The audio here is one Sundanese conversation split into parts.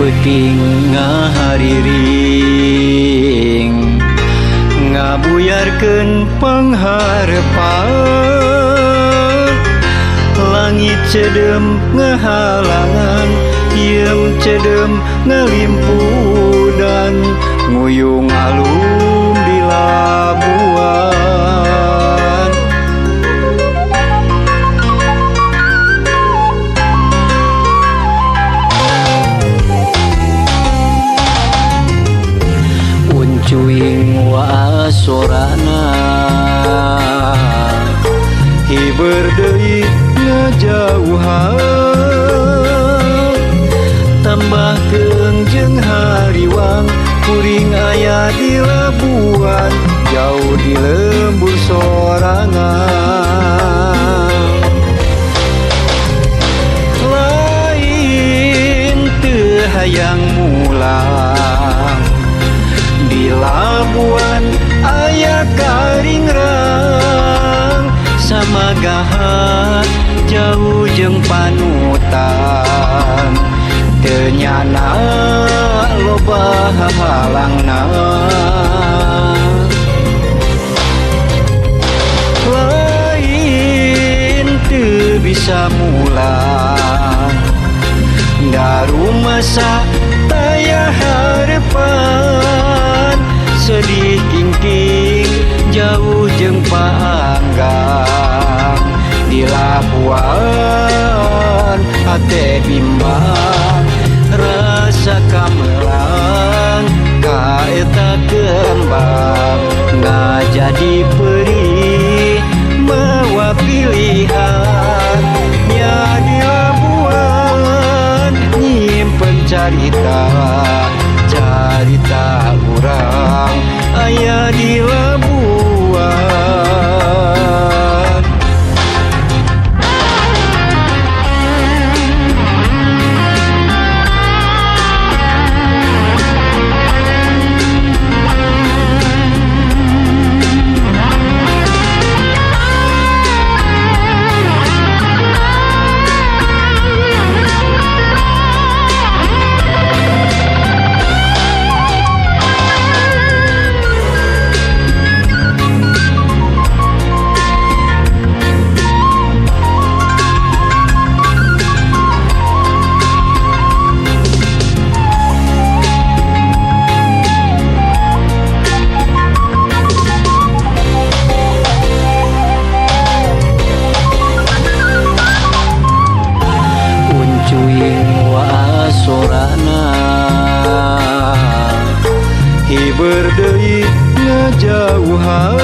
peuting ngahariring ngabuyarkeun pangharepan langit cedem ngahalangan iem cedem ngalimpudan nguyung alum di labuan uncuing wasorana hiber deui ngajauhan tambahkeun jeung hariwang kuring aya di labuan jauh di lembur sorangan lain teu hayang mulang di labuan aya karingrang samagahan jauh jeung panutan teu nyana loba halangna lain teu bisa mulang daru masa taya harepan sedih kingking jauh jeung paanggang di labuan hate bimbang rasa kamelang kaeta kembang ngajadi perih mawa pilihan nya di labuan nyimpen carita urang aya di labuan hiber deui ngajauhan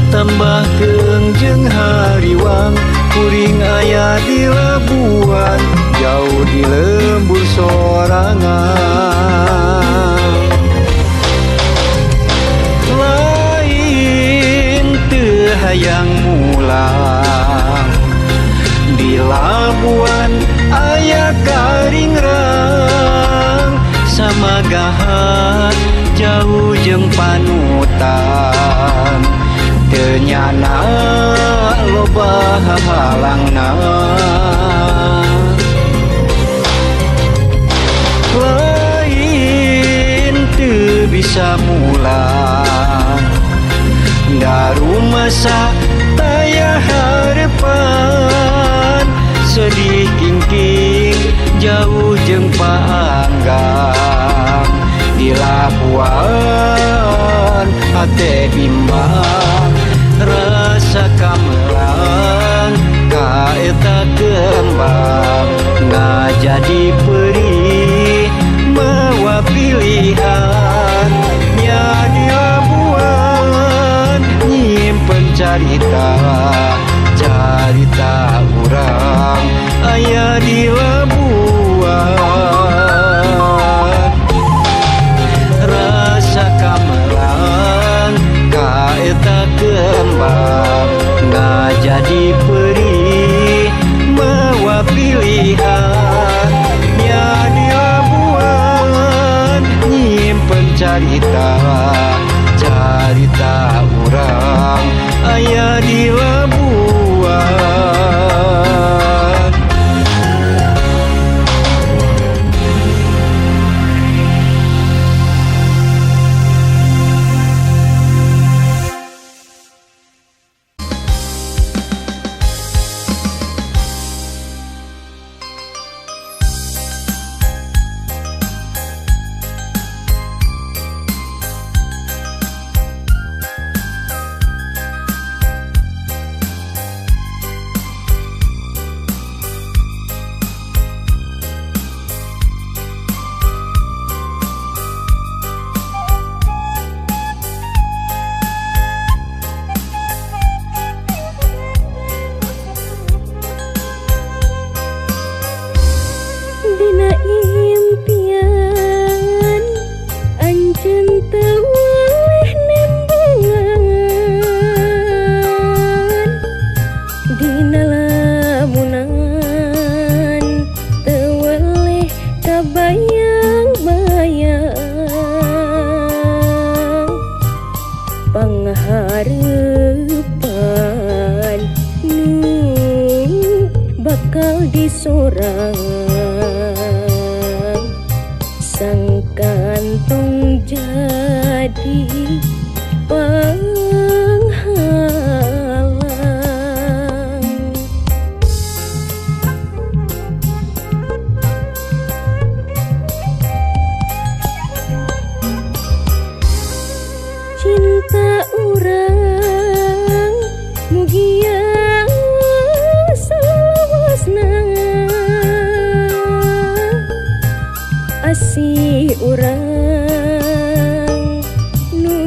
tambahkeun jeung hariwang kuring aya di labuan jauh di lembur sorangan lain teu hayang mulang di labuan aya karingrang samagahan jauh jeung panutan teu nyana loba halangna lain teu bisa mulang daru masa taya harepan sedih kingking jauh jeung paanggang di labuan hate bimbang rasa kamelang kaeta kembang ngajadi perih mawa pilihan nya di labuan nyimpen carita urang aya di labuan rasa kamelang kaeta kembang ngajadi perih di sorang sang kantong jadi penghalang. Cinta urang mugia salawasna, asih urang nu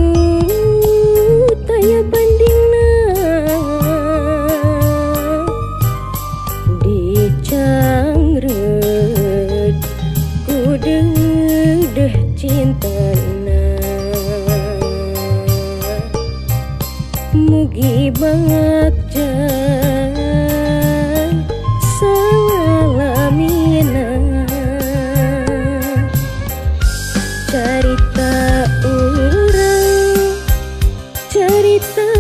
taya bandingna, dicangreut ku deudeuh cintana. Mugi bagja salamina, carita urang carita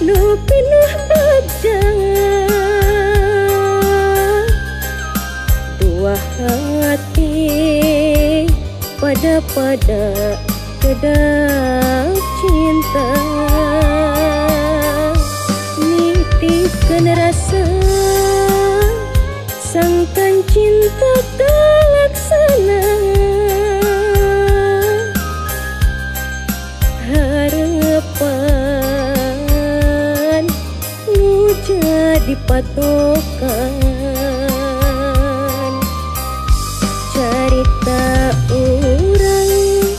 nu pinuh bagja, dua hati pada kedap cinta. Nitipkeun rasa sangkan cinta talaksana, harapan nu jadi patokan. Carita urang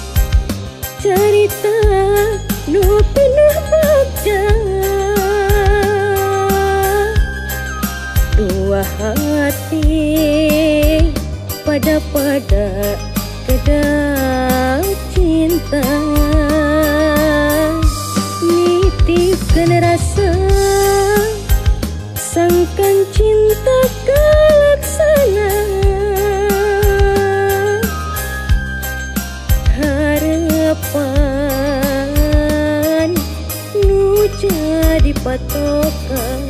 carita nu pinuh bagja, dua hati pada kedap cinta. Nitipkeun rasa sangkan cinta kalaksana, harapan nu jadi patokan.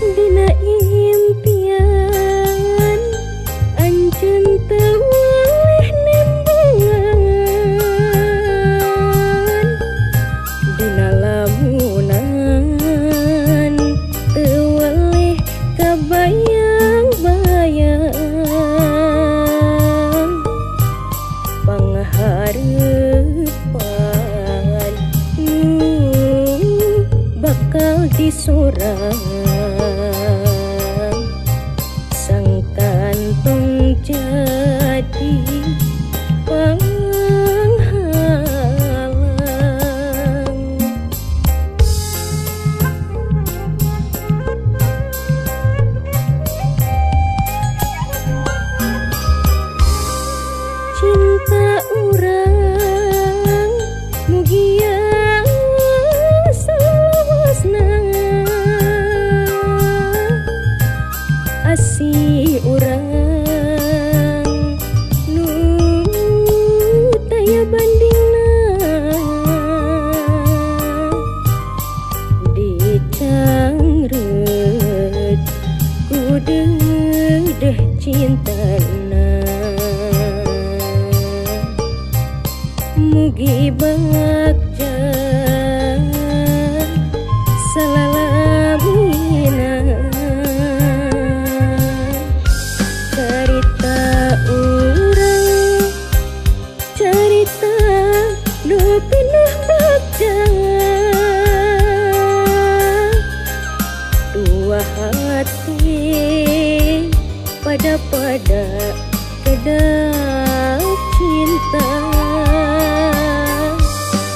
Dina impian anjeun teu waleh nembangan, dina lamunan teu waleh kabayang-bayang, panghareupan nu bakal disorang sang kantong jadi penghalang. Cinta urang mugia salawasna, asih urang nu taya bandingna, dicangreut ku deudeuh cintana. Mugi bagja salalamina, carita urang carita nu pinuh bagja, dua hati pada kedap cinta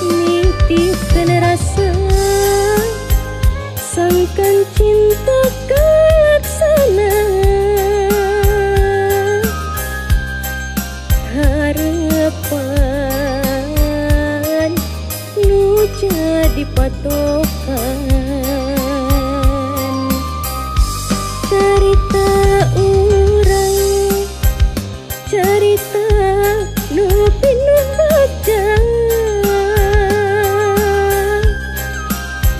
nitipkan rasa sangkan cinta kelaksana harapan nu jadi patokan cerita urang cerita nu pinuh baca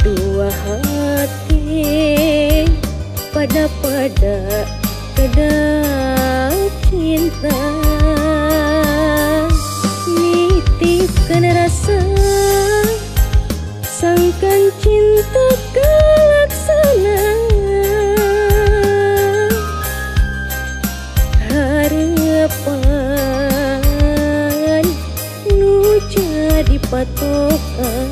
dua hati pada kedap cinta nitipkan rasa sangkan cinta kelaksana harapan nu jadi patokan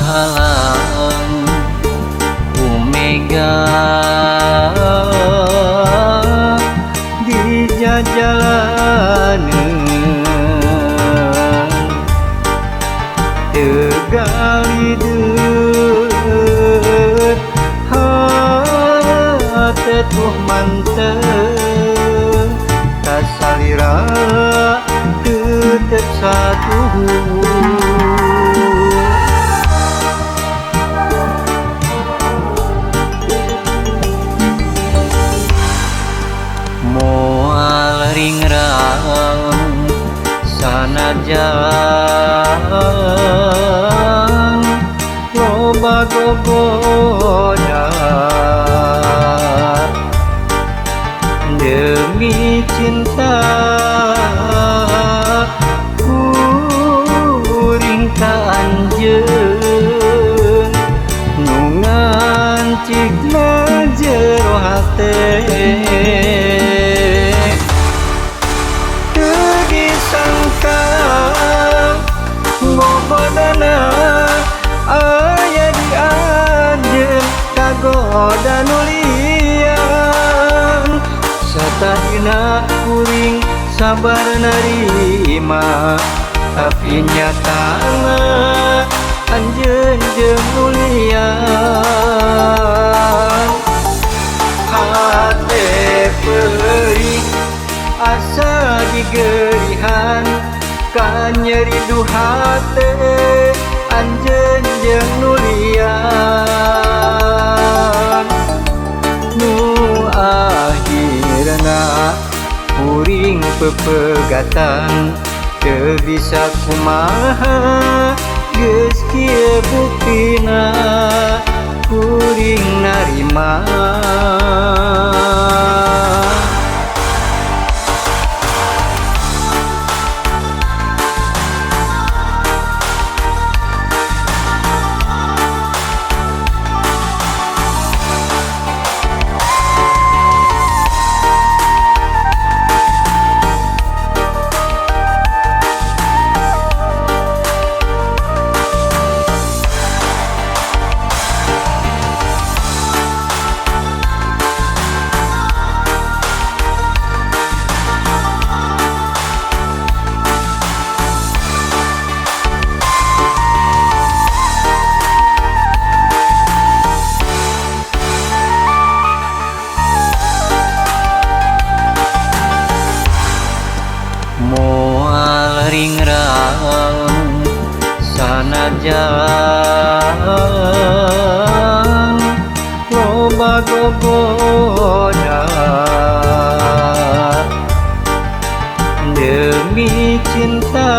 Kekahalang Omega di jalanan tegali deuh hatetuh manteng kasalira tetep satu ringrang sanajan loba gogoda demi cinta kuring ka anjeun nu ngancikna jero hate aya di anjeun kagoda nulian satahina kuring sabar narima tapi nyatana anjeun jeung nulian hate perih asa digerihan ka nyeri duhate anjeun jeung nulian nu akhirna kuring pepegatan teu bisa kumaha geus kieu buktina kuring narima moal ringrang sanajan loba gogoda demi cinta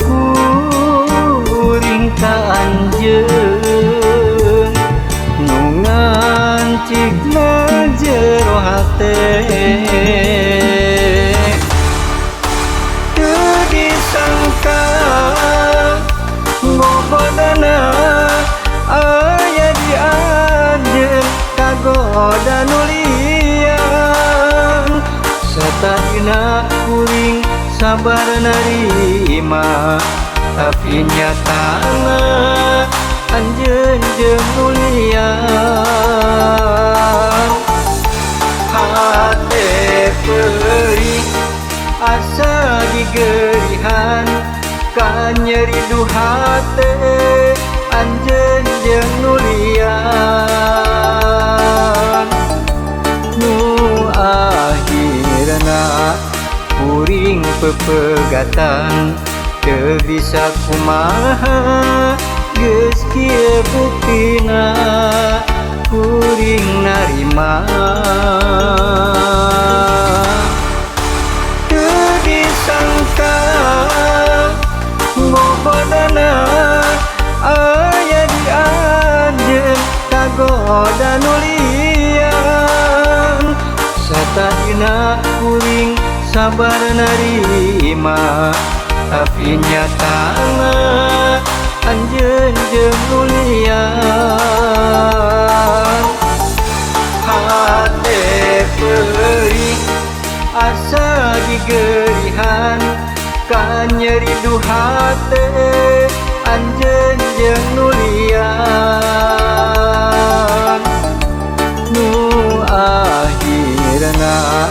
kuring ka anjeun nu ngancikna jero hate satadina kuring sabar narima tapi nyatana anjeun jeung nulian hate perih asa digerihan ka nyeri duhate anjeun jeung nulian nu akhirna kuring pepegatan teu bisa kumaha geus kieu buktina kuring narima teu disangka ngobodana aya di anjeun kagoda nulian satadina kuring sabar narima tapi nyatana anjeun jeung nulian hate perih asa digerihan ka nyeri duhate anjeun jeung nulian nu akhirna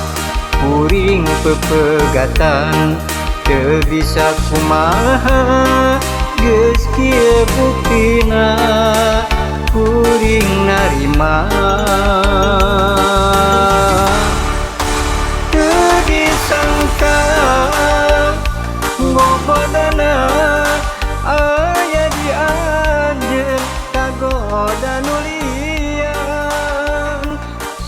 kuring pepegatan teu bisa kumaha geus kieu buktina kuring narima teu disangka ngobodana aya di anjeun kagoda nulian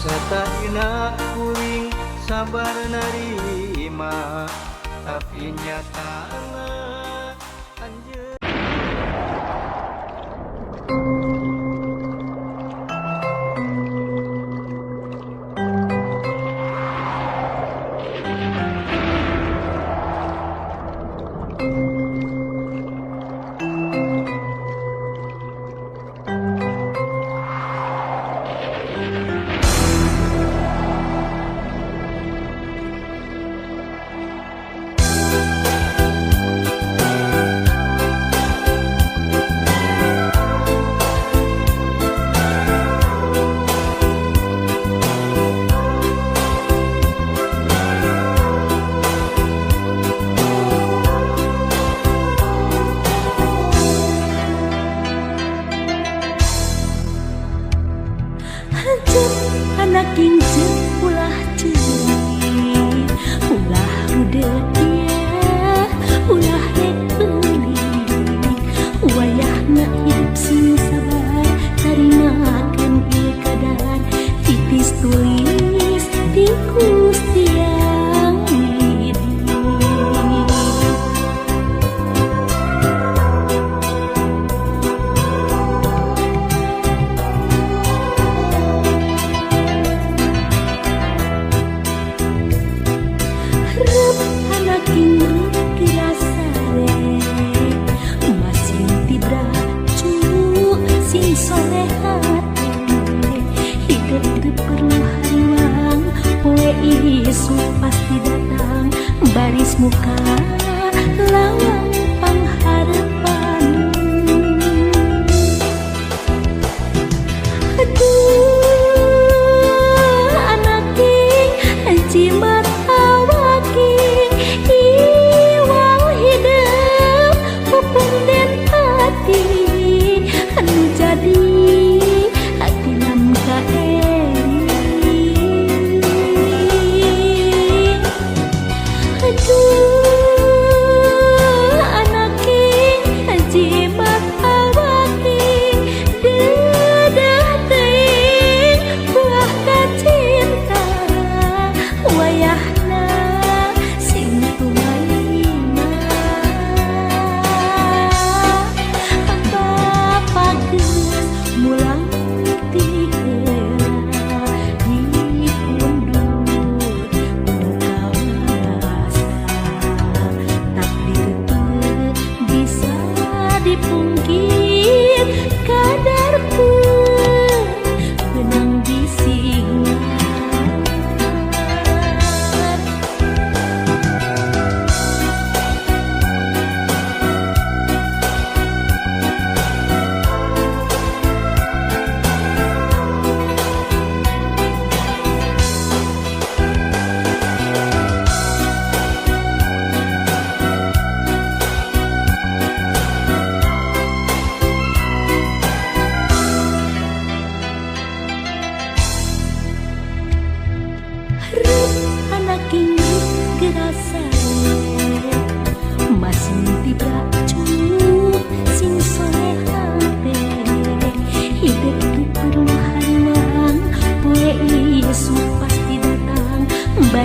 satadina kuring sabar narima tapi nyatana anjeun anak kinceuk ulah ceuing ulah rudeuh ieu ulah rek beuling wayahna hidup sing sabar tarimakeun ieu keadaan titis tulis di Gusti Yang Widi. Yesus pasti datang baris muka lawang pengharapan. Aduh anak king jimat awaking iwal hidup pupung dan hati anu jadi hati nam aduh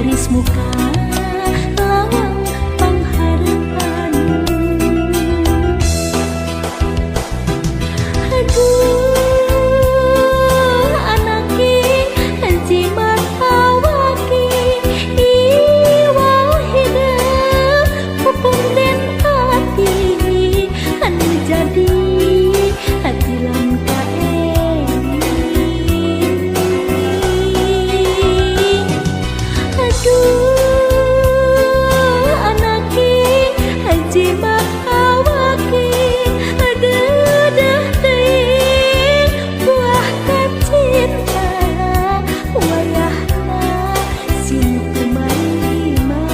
baris muka lawang pengharapan. Aduh anaki jimat awaki iwal hidup pupung den hati anu jadi hati langka aduh anaki jimat awaki aduh teuing buah kacinta wayahna sing kumarima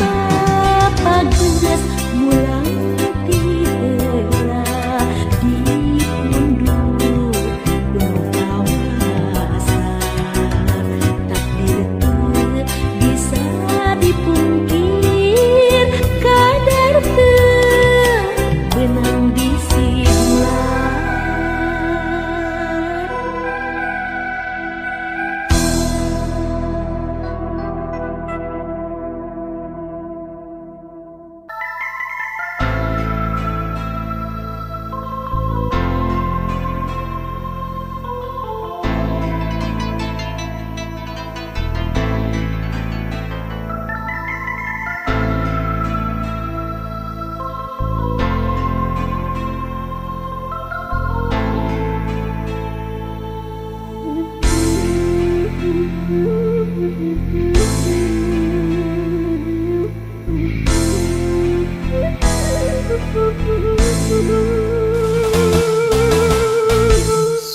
Bapak geus mulang ti heula di punduk gunung kawasan takdir teu bisa dipungkir kadar teu benang disimlan.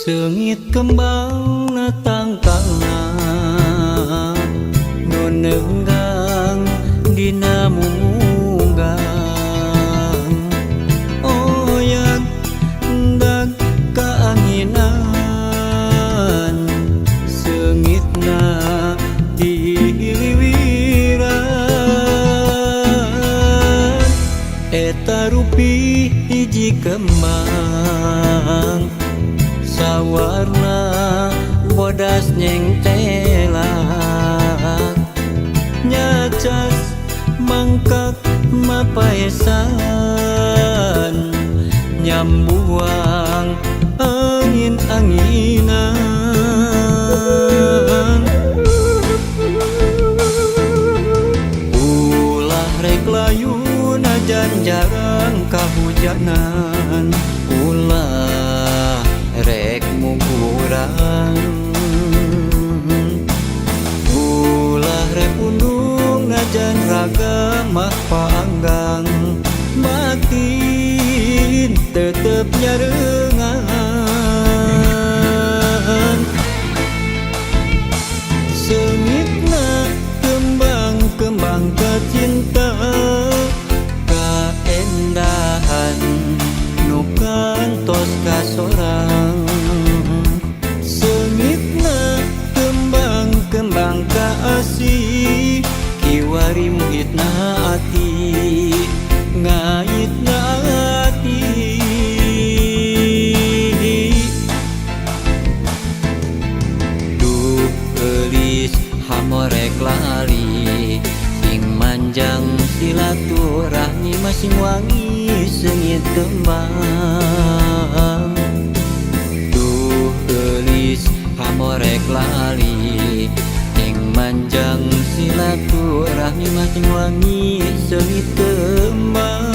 Seungit kembang natang tangna nu neunggang dina munggang oyag ndak kaanginan seungitna diliwiran eta rupi hiji kembang sawarna bodas nyengtelak nyacas mangkak mapaesan nyambuang angin-anginan ulah rek layu najan jarang kahujanan ulah rek mungkurang ulah rek undung najan raga mah panggang batin tetep nyarengan seungitna kembang-kembang kacinta kaendahan nu kantos kasorang seungitna kembang-kembang kaasih kiwari muhitna ati ngaitna ati duh eulis hamorek lali sing manjang silaturahmi masing wangi seungit kembang duh eulis hamorek lali sing manjang silaturahmi masing wangi seungit kembang.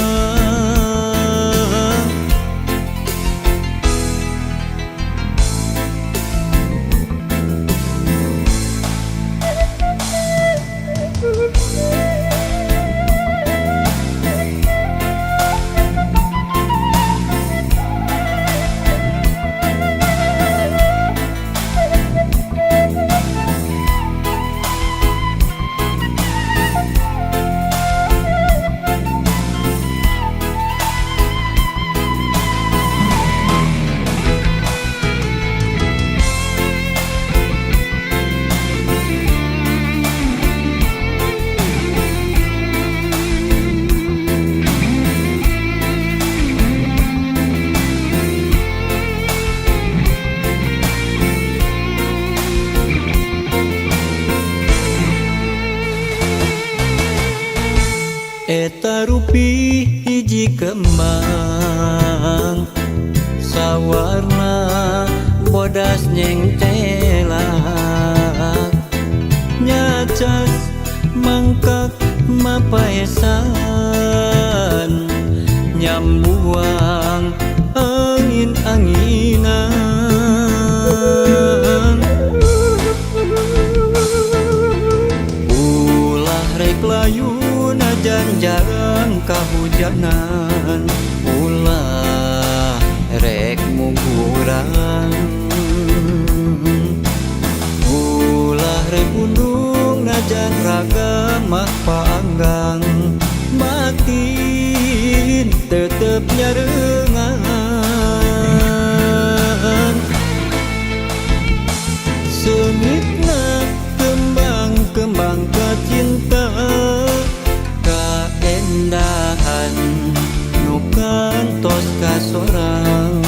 nepi hiji kembang sawarna bodas nyengtelak nyacas mangkak mapaesan nyambuang angin-anginan ulah rek layu najan jarang kahujanan ulah rek mungguran ulah rek undung najan raga mah paanggang makin tetep nyarengan sengitna kembang-kembang kacinta kaendahan nu kantos kasorang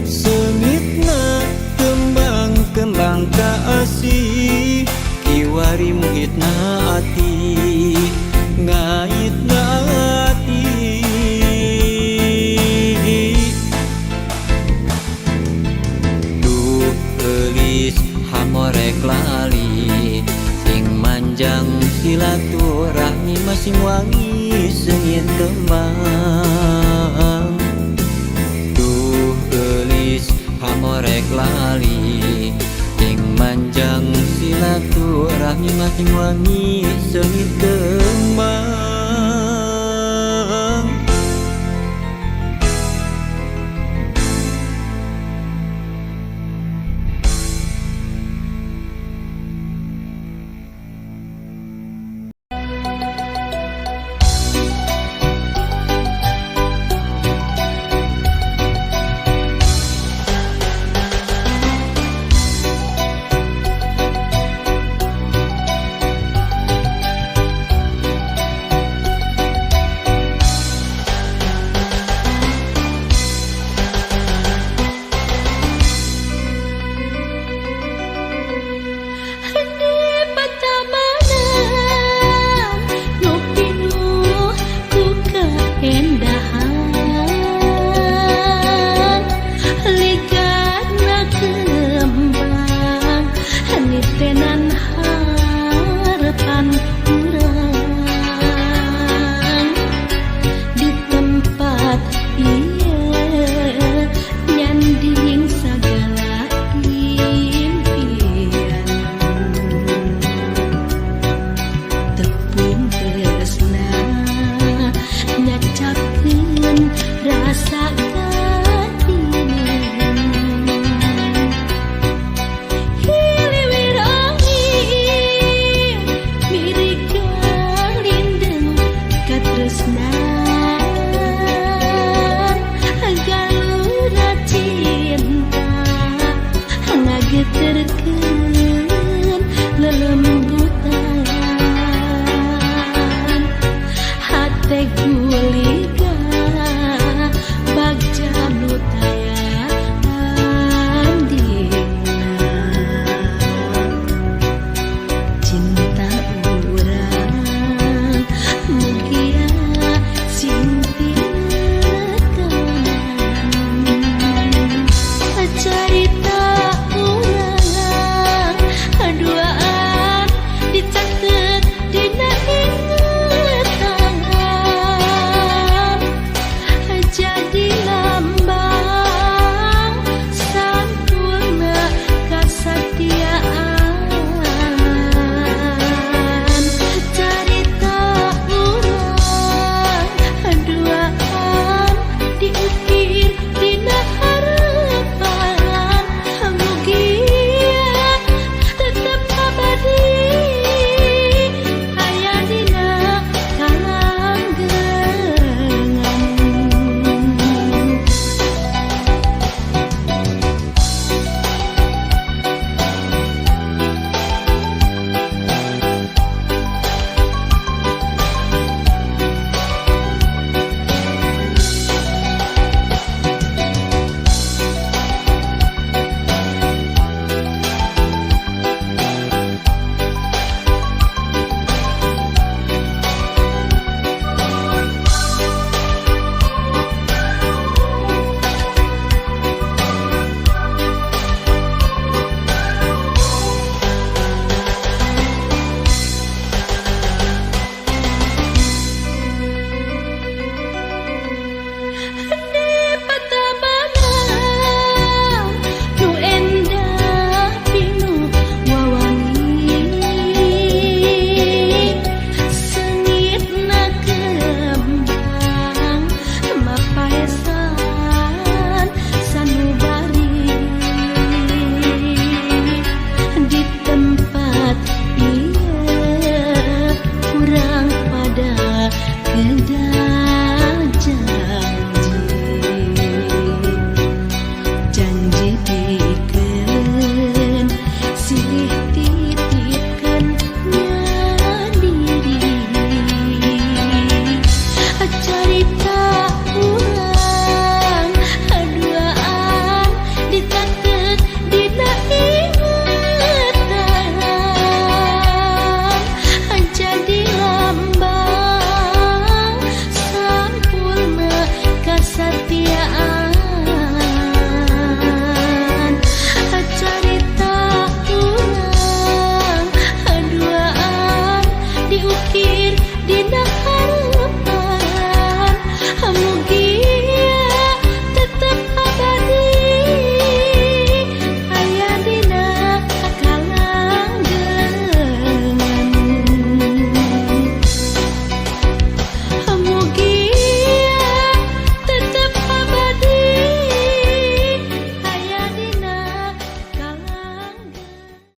sengitna kembang-kembang kaasih kiwari muhitna ati ngaitna ati duh eulis hamorek lali sing manjang silaturahmi masing wangi seungit kembang duh eulis hamorek lali sing manjang silaturahmi masing wangi seungit kembang